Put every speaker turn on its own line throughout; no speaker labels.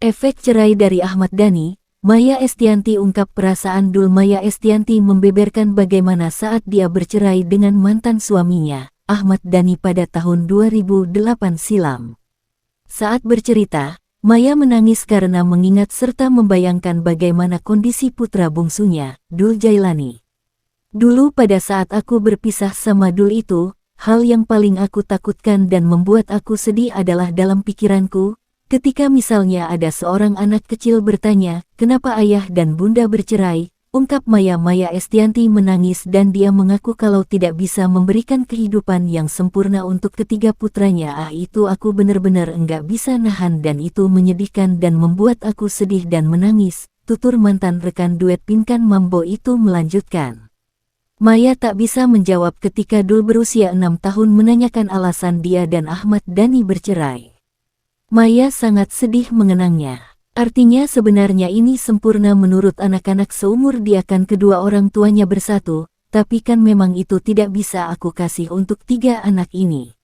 Efek cerai dari Ahmad Dhani, Maya Estianty ungkap perasaan Dul. Maya Estianty membeberkan bagaimana saat dia bercerai dengan mantan suaminya, Ahmad Dhani pada tahun 2008 silam. Saat bercerita, Maya menangis karena mengingat serta membayangkan bagaimana kondisi putra bungsunya, Dul Jailani. Dulu pada saat aku berpisah sama Dul itu, hal yang paling aku takutkan dan membuat aku sedih adalah dalam pikiranku, ketika misalnya ada seorang anak kecil bertanya, kenapa ayah dan bunda bercerai, ungkap Maya. Maya Estianty menangis dan dia mengaku kalau tidak bisa memberikan kehidupan yang sempurna untuk ketiga putranya. Itu aku benar-benar enggak bisa nahan dan itu menyedihkan dan membuat aku sedih dan menangis, tutur mantan rekan duet Pinkan Mambo itu melanjutkan. Maya tak bisa menjawab ketika Dul berusia 6 tahun menanyakan alasan dia dan Ahmad Dhani bercerai. Maya sangat sedih mengenangnya. Artinya sebenarnya ini sempurna menurut anak-anak seumur dia kan kedua orang tuanya bersatu, tapi kan memang itu tidak bisa aku kasih untuk 3 anak ini.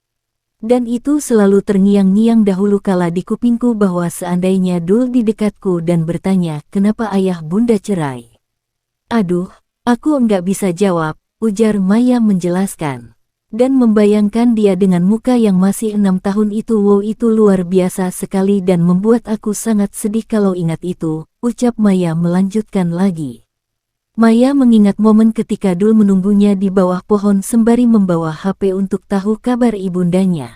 Dan itu selalu terngiang-ngiang dahulu kala di kupingku bahwa seandainya Dul di dekatku dan bertanya kenapa ayah bunda cerai. Aduh, aku enggak bisa jawab, ujar Maya menjelaskan. Dan membayangkan dia dengan muka yang masih 6 tahun itu, wow, itu luar biasa sekali dan membuat aku sangat sedih kalau ingat itu, ucap Maya melanjutkan lagi. Maya mengingat momen ketika Dul menunggunya di bawah pohon sembari membawa HP untuk tahu kabar ibundanya.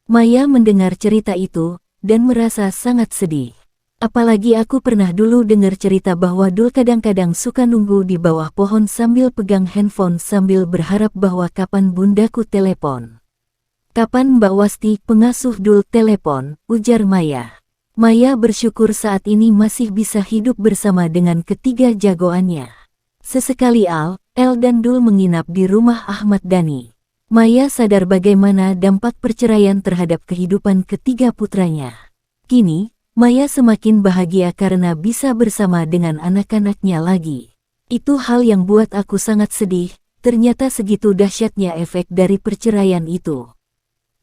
Maya mendengar cerita itu, dan merasa sangat sedih. Apalagi aku pernah dulu dengar cerita bahwa Dul kadang-kadang suka nunggu di bawah pohon sambil pegang handphone sambil berharap bahwa kapan bundaku telepon. Kapan Mbak Wasti, pengasuh Dul, telepon, ujar Maya. Maya bersyukur saat ini masih bisa hidup bersama dengan ketiga jagoannya. Sesekali El dan Dul menginap di rumah Ahmad Dhani. Maya sadar bagaimana dampak perceraian terhadap kehidupan ketiga putranya. Kini, Maya semakin bahagia karena bisa bersama dengan anak-anaknya lagi. Itu hal yang buat aku sangat sedih, ternyata segitu dahsyatnya efek dari perceraian itu.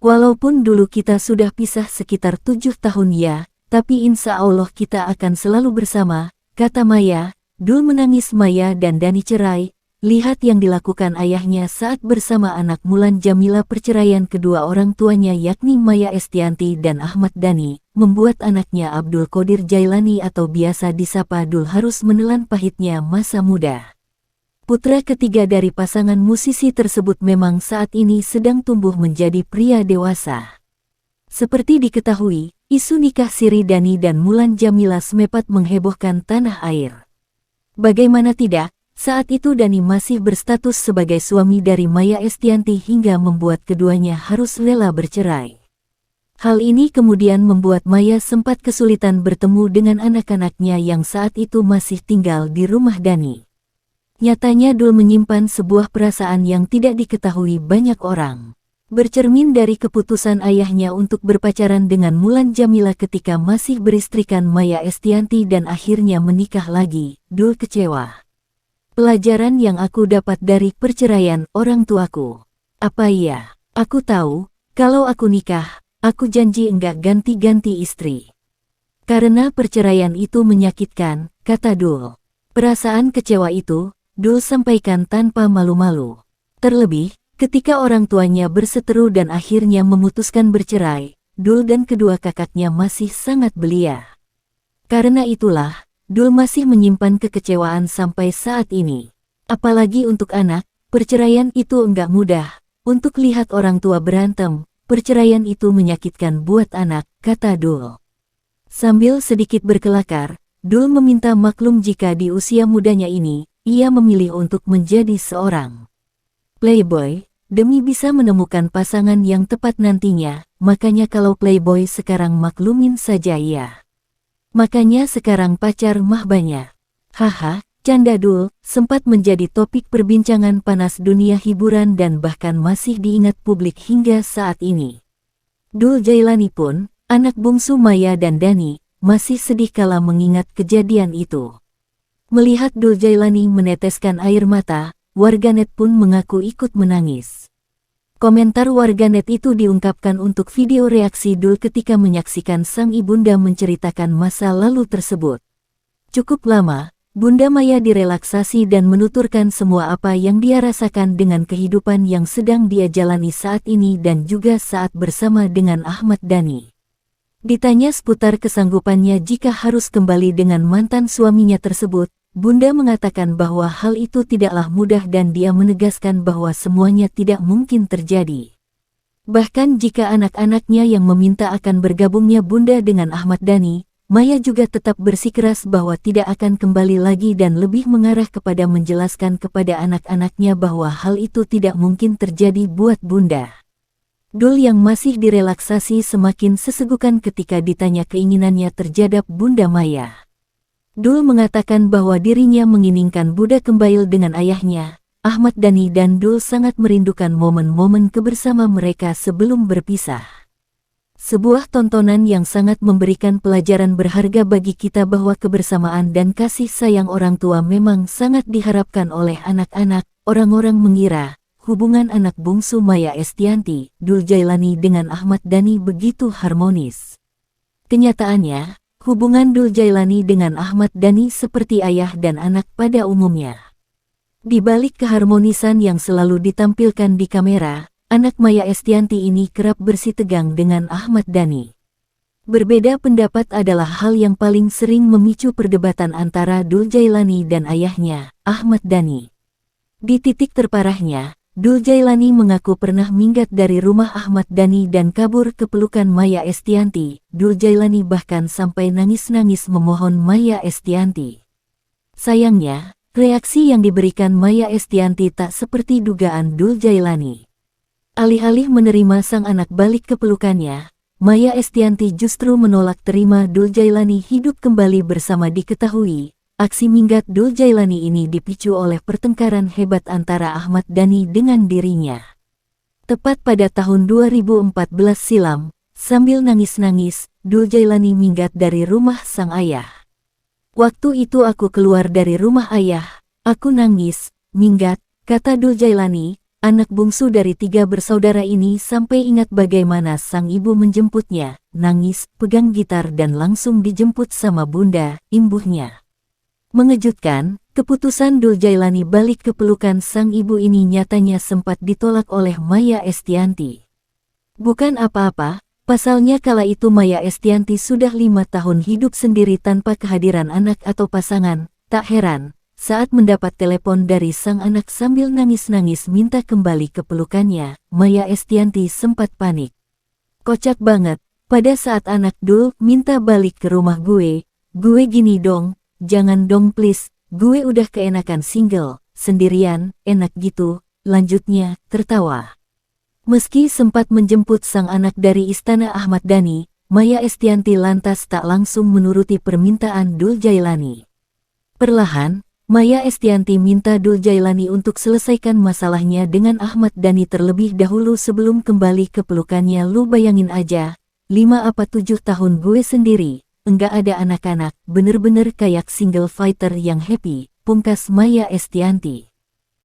Walaupun dulu kita sudah pisah sekitar 7 tahun ya, tapi insya Allah kita akan selalu bersama, kata Maya. Dul menangis. Maya dan Dhani cerai. Lihat yang dilakukan ayahnya saat bersama anak Mulan Jamila. Perceraian kedua orang tuanya yakni Maya Estianty dan Ahmad Dhani, membuat anaknya Abdul Qodir Jailani atau biasa disapa Dul harus menelan pahitnya masa muda. Putra ketiga dari pasangan musisi tersebut memang saat ini sedang tumbuh menjadi pria dewasa. Seperti diketahui, isu nikah Sri Dhani dan Mulan Jamila sempat menghebohkan tanah air. Bagaimana tidak, saat itu Dhani masih berstatus sebagai suami dari Maya Estianty hingga membuat keduanya harus rela bercerai. Hal ini kemudian membuat Maya sempat kesulitan bertemu dengan anak-anaknya yang saat itu masih tinggal di rumah Dhani. Nyatanya Dul menyimpan sebuah perasaan yang tidak diketahui banyak orang. Bercermin dari keputusan ayahnya untuk berpacaran dengan Mulan Jamila ketika masih beristrikan Maya Estianty dan akhirnya menikah lagi, Dul kecewa. Pelajaran yang aku dapat dari perceraian orang tuaku. Apa iya? Aku tahu, kalau aku nikah, aku janji enggak ganti-ganti istri. Karena perceraian itu menyakitkan, kata Dul. Perasaan kecewa itu, Dul sampaikan tanpa malu-malu. Terlebih, ketika orang tuanya berseteru dan akhirnya memutuskan bercerai, Dul dan kedua kakaknya masih sangat belia. Karena itulah, Dul masih menyimpan kekecewaan sampai saat ini. Apalagi untuk anak, perceraian itu enggak mudah. Untuk lihat orang tua berantem, perceraian itu menyakitkan buat anak, kata Dul. Sambil sedikit berkelakar, Dul meminta maklum jika di usia mudanya ini, ia memilih untuk menjadi seorang playboy, demi bisa menemukan pasangan yang tepat nantinya. Makanya kalau playboy sekarang maklumin saja ya. Makanya sekarang pacar mah banyak. Haha, canda Dul, sempat menjadi topik perbincangan panas dunia hiburan dan bahkan masih diingat publik hingga saat ini. Dul Jailani pun, anak bungsu Maya dan Dhani, masih sedih kala mengingat kejadian itu. Melihat Dul Jailani meneteskan air mata, warganet pun mengaku ikut menangis. Komentar warganet itu diungkapkan untuk video reaksi Dul ketika menyaksikan sang ibunda menceritakan masa lalu tersebut. Cukup lama, Bunda Maya direlaksasi dan menuturkan semua apa yang dia rasakan dengan kehidupan yang sedang dia jalani saat ini dan juga saat bersama dengan Ahmad Dhani. Ditanya seputar kesanggupannya jika harus kembali dengan mantan suaminya tersebut, Bunda mengatakan bahwa hal itu tidaklah mudah dan dia menegaskan bahwa semuanya tidak mungkin terjadi. Bahkan jika anak-anaknya yang meminta akan bergabungnya Bunda dengan Ahmad Dhani, Maya juga tetap bersikeras bahwa tidak akan kembali lagi dan lebih mengarah kepada menjelaskan kepada anak-anaknya bahwa hal itu tidak mungkin terjadi buat Bunda. Dul yang masih direlaksasi semakin sesegukan ketika ditanya keinginannya terhadap Bunda Maya. Dul mengatakan bahwa dirinya menginginkan Bunda kembali dengan ayahnya, Ahmad Dhani, dan Dul sangat merindukan momen-momen kebersama mereka sebelum berpisah. Sebuah tontonan yang sangat memberikan pelajaran berharga bagi kita bahwa kebersamaan dan kasih sayang orang tua memang sangat diharapkan oleh anak-anak. Orang-orang mengira hubungan anak bungsu Maya Estianty, Dul Jailani dengan Ahmad Dhani begitu harmonis. Kenyataannya, hubungan Dul Jailani dengan Ahmad Dhani seperti ayah dan anak pada umumnya. Di balik keharmonisan yang selalu ditampilkan di kamera, anak Maya Estianty ini kerap bersitegang dengan Ahmad Dhani. Berbeda pendapat adalah hal yang paling sering memicu perdebatan antara Dul Jailani dan ayahnya, Ahmad Dhani. Di titik terparahnya, Dul Jailani mengaku pernah minggat dari rumah Ahmad Dhani dan kabur ke pelukan Maya Estianty. Dul Jailani bahkan sampai nangis-nangis memohon Maya Estianty. Sayangnya, reaksi yang diberikan Maya Estianty tak seperti dugaan Dul Jailani. Alih-alih menerima sang anak balik ke pelukannya, Maya Estianty justru menolak terima Dul Jailani hidup kembali bersama. Diketahui, aksi minggat Dul Jailani ini dipicu oleh pertengkaran hebat antara Ahmad Dhani dengan dirinya. Tepat pada tahun 2014 silam, sambil nangis-nangis, Dul Jailani minggat dari rumah sang ayah. Waktu itu aku keluar dari rumah ayah, aku nangis, minggat, kata Dul Jailani. Anak bungsu dari 3 bersaudara ini sampai ingat bagaimana sang ibu menjemputnya, nangis, pegang gitar dan langsung dijemput sama bunda, imbuhnya. Mengejutkan, keputusan Dul Jailani balik ke pelukan sang ibu ini nyatanya sempat ditolak oleh Maya Estianty. Bukan apa-apa, pasalnya kala itu Maya Estianty sudah 5 tahun hidup sendiri tanpa kehadiran anak atau pasangan. Tak heran, saat mendapat telepon dari sang anak sambil nangis-nangis minta kembali ke pelukannya, Maya Estianty sempat panik. Kocak banget, pada saat anak Dul minta balik ke rumah gue gini dong, jangan dong please, gue udah keenakan single, sendirian, enak gitu, lanjutnya, tertawa. Meski sempat menjemput sang anak dari istana Ahmad Dhani, Maya Estianty lantas tak langsung menuruti permintaan Dul Jailani. Perlahan, Maya Estianty minta Dul Jailani untuk selesaikan masalahnya dengan Ahmad Dhani terlebih dahulu sebelum kembali ke pelukannya. Lu bayangin aja, 5 apa 7 tahun gue sendiri, enggak ada anak-anak, bener-bener kayak single fighter yang happy, pungkas Maya Estianty.